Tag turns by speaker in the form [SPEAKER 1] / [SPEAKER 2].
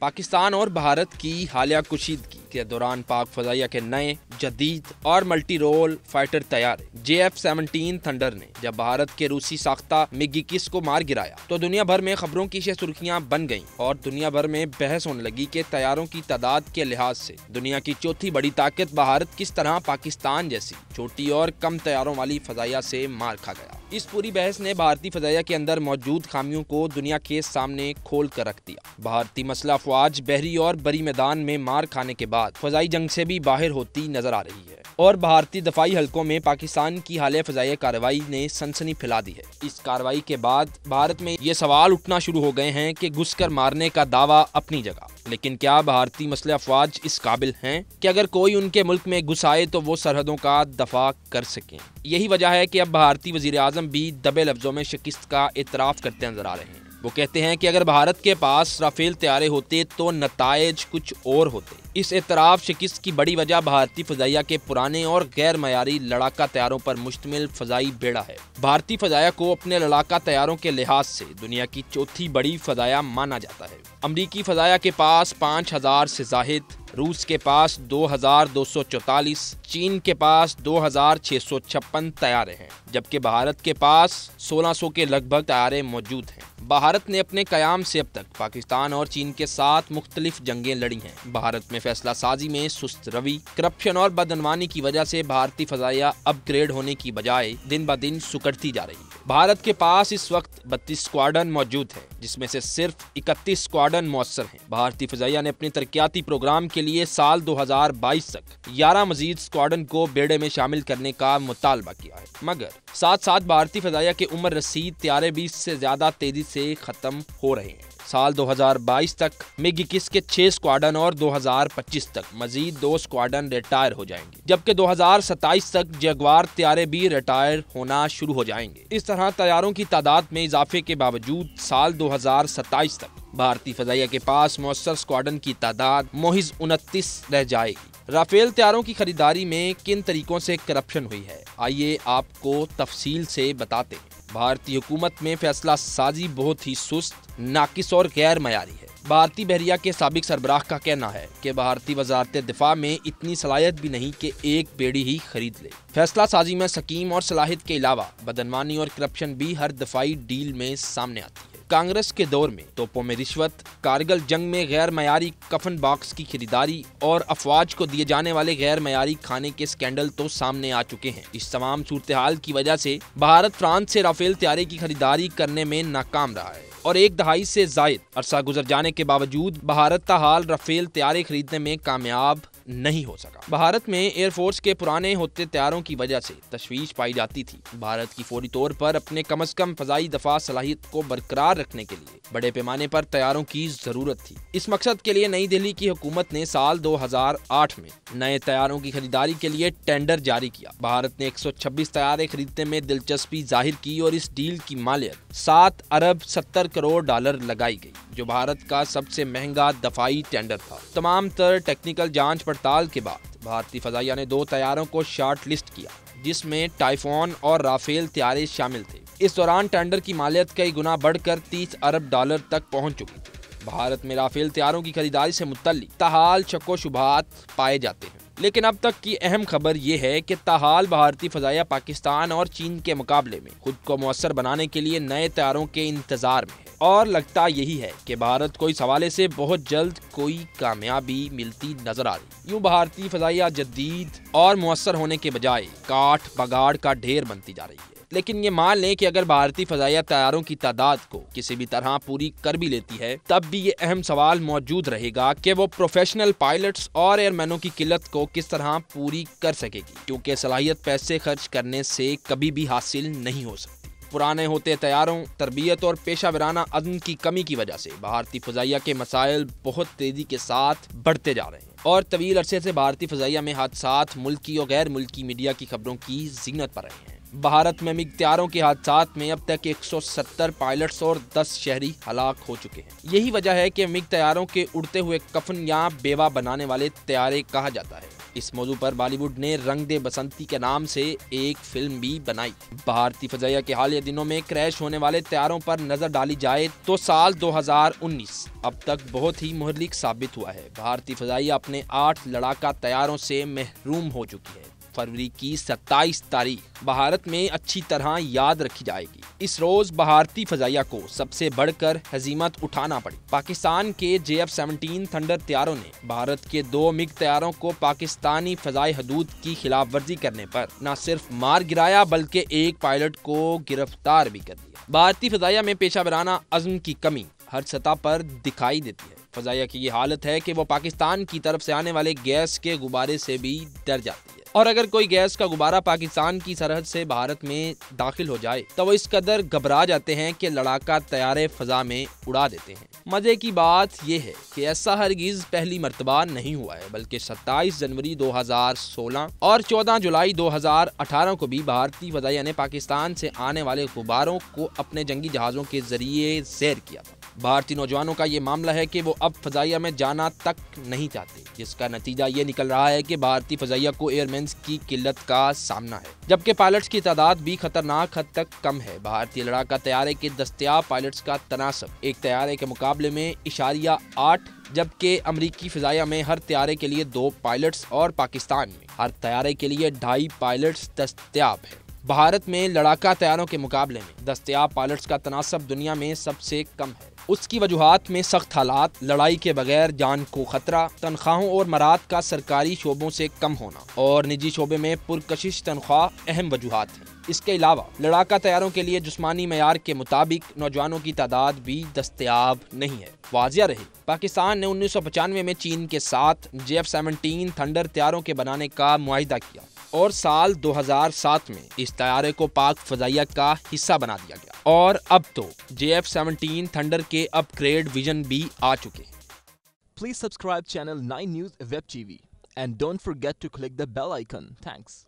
[SPEAKER 1] پاکستان اور بھارت کی حالیہ کشیدگی کے دوران پاک فضائیہ کے نئے جدید اور ملٹی رول فائٹر طیارے JF-17 تھنڈر نے جب بھارت کے روسی ساختہ MiG-21 کو مار گرایا تو دنیا بھر میں خبروں کی سرخیاں بن گئیں اور دنیا بھر میں بحث ہونے لگی کہ طیاروں کی تعداد کے لحاظ سے دنیا کی چوتھی بڑی طاقت بھارت کس طرح پاکستان جیسی چھوٹی اور کم طیاروں والی فضائیہ سے مار کھا گیا۔ اس پوری بحث نے بھارتی فضائیہ کے اندر موجود خامیوں کو دنیا کے سامنے کھول کر رکھ دیا۔ بھارتی مسلح افواج بحری اور بری میدان میں مار کھانے کے بعد فضائی جنگ سے بھی باہر ہوتی نظر آ رہی ہے اور بھارتی دفاعی حلقوں میں پاکستان کی حالیہ فضائیہ کارروائی نے سنسنی پھیلا دی ہے۔ اس کارروائی کے بعد بھارت میں یہ سوال اٹھنا شروع ہو گئے ہیں کہ گھس کر مارنے کا دعویٰ اپنی جگہ، لیکن کیا بھارتی مسلح افواج اس قابل ہیں کہ اگر کوئی ان کے ملک میں گھس آئے تو وہ سرحدوں کا دفاع کر سکیں؟ یہی وجہ ہے کہ اب بھارتی وزیر اعظم بھی دبے لفظوں میں شکست کا اعتراف کرتے نظر آ رہے ہیں۔ وہ کہتے ہیں کہ اگر بھارت کے پاس رافیل طیارے ہوتے تو نتائج کچھ اور ہوتے۔ اس اعتراف شکست کی بڑی وجہ بھارتی فضائیہ کے پرانے اور غیر معیاری لڑاکا طیاروں پر مشتمل فضائی بیڑا ہے۔ بھارتی فضائیہ کو اپنے لڑاکا طیاروں کے لحاظ سے دنیا کی چوتھی بڑی فضائیہ مانا جاتا ہے۔ امریکی فضائیہ کے پاس 5000 سے زائد، روس کے پاس 2244، چین کے پاس 2656 طیارے ہیں، جبکہ بھارت کے پاس 1600 کے لگ بھگ طیارے موجود ہیں۔ بھارت نے اپنے قیام سے اب تک پاکستان اور چین کے ساتھ مختلف جنگیں لڑی ہیں۔ بھارت میں فیصلہ سازی میں سست روی، کرپشن اور بدعنوانی کی وجہ سے بھارتی فضائیہ اپ گریڈ ہونے کی بجائے دن بدن سکڑتی جا رہی ہے۔ بھارت کے پاس اس وقت 32 اسکواڈرن موجود ہیں، جس میں سے صرف 31 اسکواڈرن مؤثر ہیں۔ بھارتی فضائیہ نے اپنے ترقیاتی پروگرام کے لیے سال 2022 تک 11 مزید اسکواڈرن کو بیڑے میں شامل کرنے کا مطالبہ کیا ہے، مگر ساتھ ساتھ بھارتی فضائیہ کے عمر رسید طیارے بھی اس سے زیادہ تیزی سے ختم ہو رہے ہیں۔ سال 2022 تک MiG-21 کے 6 اسکواڈرن اور 2025 تک مزید 2 اسکواڈرن ریٹائر ہو جائیں گے، جبکہ 2027 تک جگوار طیارے بھی ریٹائر ہونا شروع ہو جائیں گے۔ اس طرح طیاروں کی تعداد میں اضافے کے باوجود سال 2027 تک بھارتی فضائیہ کے پاس مؤثر اسکواڈرن کی تعداد محض 29 رہ جائے گی۔ رافیل طیاروں کی خریداری میں کن طریقوں سے کرپشن ہوئی ہے، آئیے آپ کو تفصیل سے بتاتے ہیں۔ بھارتی حکومت میں فیصلہ سازی بہت ہی سست، ناقص اور غیر معیاری ہے۔ بھارتی بحریہ کے سابق سربراہ کا کہنا ہے کہ بھارتی وزارت دفاع میں اتنی صلاحیت بھی نہیں کہ ایک بیڑی ہی خرید لے۔ فیصلہ سازی میں سکیم اور صلاحیت کے علاوہ بدعنوانی اور کرپشن بھی ہر دفاعی ڈیل میں سامنے آتی ہے۔ کانگریس کے دور میں توپوں میں رشوت، کارگل جنگ میں غیر معیاری کفن باکس کی خریداری اور افواج کو دیے جانے والے غیر معیاری کھانے کے اسکینڈل تو سامنے آ چکے ہیں۔ اس تمام صورتحال کی وجہ سے بھارت فرانس سے رافیل طیارے کی خریداری کرنے میں ناکام رہا ہے اور ایک دہائی سے زائد عرصہ گزر جانے کے باوجود بھارت تاحال رافیل طیارے خریدنے میں کامیاب نہیں ہو سکا۔ بھارت میں ایئر فورس کے پرانے ہوتے طیاروں کی وجہ سے تشویش پائی جاتی تھی۔ بھارت کی فوری طور پر اپنے کم از کم فضائی دفاع صلاحیت کو برقرار رکھنے کے لیے بڑے پیمانے پر طیاروں کی ضرورت تھی۔ اس مقصد کے لیے نئی دہلی کی حکومت نے سال 2008 میں نئے طیاروں کی خریداری کے لیے ٹینڈر جاری کیا۔ بھارت نے 126 طیارے خریدنے میں دلچسپی ظاہر کی اور اس ڈیل کی مالیت 7 ارب 70 کروڑ ڈالر لگائی گئی، جو بھارت کا سب سے مہنگا دفاعی ٹینڈر تھا۔ تمام تر ٹیکنیکل جانچ پڑتال کے بعد بھارتی فضائیہ نے 2 طیاروں کو شارٹ لسٹ کیا، جس میں ٹائفون اور رافیل طیارے شامل تھے۔ اس دوران ٹینڈر کی مالیت کئی گنا بڑھ کر 30 ارب ڈالر تک پہنچ چکی تھی۔ بھارت میں رافیل طیاروں کی خریداری سے متعلق تاحال شک و شبہات پائے جاتے ہیں، لیکن اب تک کی اہم خبر یہ ہے کہ تاحال بھارتی فضائیہ پاکستان اور چین کے مقابلے میں خود کو مؤثر بنانے کے لیے نئے طیاروں کے انتظار میں ہے اور لگتا یہی ہے کہ بھارت کو اس حوالے سے بہت جلد کوئی کامیابی ملتی نظر آ رہی۔ یوں بھارتی فضائیہ جدید اور مؤثر ہونے کے بجائے کاٹ بگاڑ کا ڈھیر بنتی جا رہی ہے۔ لیکن یہ مان لیں کہ اگر بھارتی فضائیہ طیاروں کی تعداد کو کسی بھی طرح پوری کر بھی لیتی ہے، تب بھی یہ اہم سوال موجود رہے گا کہ وہ پروفیشنل پائلٹس اور ایئر مینوں کی قلت کو کس طرح پوری کر سکے گی، کیونکہ صلاحیت پیسے خرچ کرنے سے کبھی بھی حاصل نہیں ہو سکتی۔ پرانے ہوتے طیاروں، تربیت اور پیشہ ورانہ عزم کی کمی کی وجہ سے بھارتی فضائیہ کے مسائل بہت تیزی کے ساتھ بڑھتے جا رہے ہیں اور طویل عرصے سے بھارتی فضائیہ میں حادثات ملکی اور غیر ملکی میڈیا کی خبروں کی زینت پر رہے ہیں۔ بھارت میں MiG طیاروں کے حادثات میں اب تک 170 پائلٹس اور 10 شہری ہلاک ہو چکے ہیں۔ یہی وجہ ہے کہ MiG طیاروں کے اڑتے ہوئے کفن یا بیوہ بنانے والے طیارے کہا جاتا ہے۔ اس موضوع پر بالی ووڈ نے رنگ دے بسنتی کے نام سے ایک فلم بھی بنائی۔ بھارتی فضائیہ کے حالیہ دنوں میں کریش ہونے والے طیاروں پر نظر ڈالی جائے تو سال 2019 اب تک بہت ہی مہلک ثابت ہوا ہے۔ بھارتی فضائیہ اپنے 8 لڑاکا طیاروں سے محروم ہو چکی ہے۔ فروری کی 27 تاریخ بھارت میں اچھی طرح یاد رکھی جائے گی۔ اس روز بھارتی فضائیہ کو سب سے بڑھ کر ہزیمت اٹھانا پڑی۔ پاکستان کے JF-17 تھنڈر طیاروں نے بھارت کے 2 MiG طیاروں کو پاکستانی فضائی حدود کی خلاف ورزی کرنے پر نہ صرف مار گرایا بلکہ ایک پائلٹ کو گرفتار بھی کر دیا۔ بھارتی فضائیہ میں پیشہ ورانہ عزم کی کمی ہر سطح پر دکھائی دیتی ہے۔ فضائیہ کی یہ حالت ہے کہ وہ پاکستان کی طرف سے آنے والے گیس کے غبارے سے بھی ڈر جاتی ہے، اور اگر کوئی گیس کا غبارہ پاکستان کی سرحد سے بھارت میں داخل ہو جائے تو وہ اس قدر گھبرا جاتے ہیں کہ لڑاکا طیارے فضا میں اڑا دیتے ہیں۔ مزے کی بات یہ ہے کہ ایسا ہرگز پہلی مرتبہ نہیں ہوا ہے، بلکہ 27 جنوری 2016 اور 14 جولائی 2018 کو بھی بھارتی فضائیہ نے پاکستان سے آنے والے غباروں کو اپنے جنگی جہازوں کے ذریعے زیر کیا تھا۔ بھارتی نوجوانوں کا یہ معاملہ ہے کہ وہ اب فضائیہ میں جانا تک نہیں چاہتے، جس کا نتیجہ یہ نکل رہا ہے کہ بھارتی فضائیہ کو ایئر مینز کی قلت کا سامنا ہے، جبکہ پائلٹس کی تعداد بھی خطرناک حد تک کم ہے۔ بھارتی لڑاکا طیارے کے دستیاب پائلٹس کا تناسب ایک طیارے کے مقابلے میں 0.8، جبکہ امریکی فضائیہ میں ہر طیارے کے لیے 2 پائلٹس اور پاکستان میں ہر طیارے کے لیے 2.5 پائلٹس دستیاب ہے۔ بھارت میں لڑاکا طیاروں کے مقابلے میں دستیاب پائلٹس کا تناسب دنیا میں سب سے کم ہے۔ اس کی وجوہات میں سخت حالات، لڑائی کے بغیر جان کو خطرہ، تنخواہوں اور مراد کا سرکاری شعبوں سے کم ہونا اور نجی شعبے میں پرکشش تنخواہ اہم وجوہات ہیں۔ اس کے علاوہ لڑاکا طیاروں کے لیے جسمانی معیار کے مطابق نوجوانوں کی تعداد بھی دستیاب نہیں ہے۔ واضح رہے، پاکستان نے 1995 میں چین کے ساتھ JF-17 تھنڈر طیاروں کے بنانے کا معاہدہ کیا اور سال 2007 میں اس طیارے کو پاک فضائیہ کا حصہ بنا دیا گیا، اور اب تو JF-17 تھنڈر کے اپ گریڈ ویژن بھی آ چکے ہیں۔
[SPEAKER 2] Please subscribe channel 9 News Web TV and don't forget to click the bell icon. Thanks.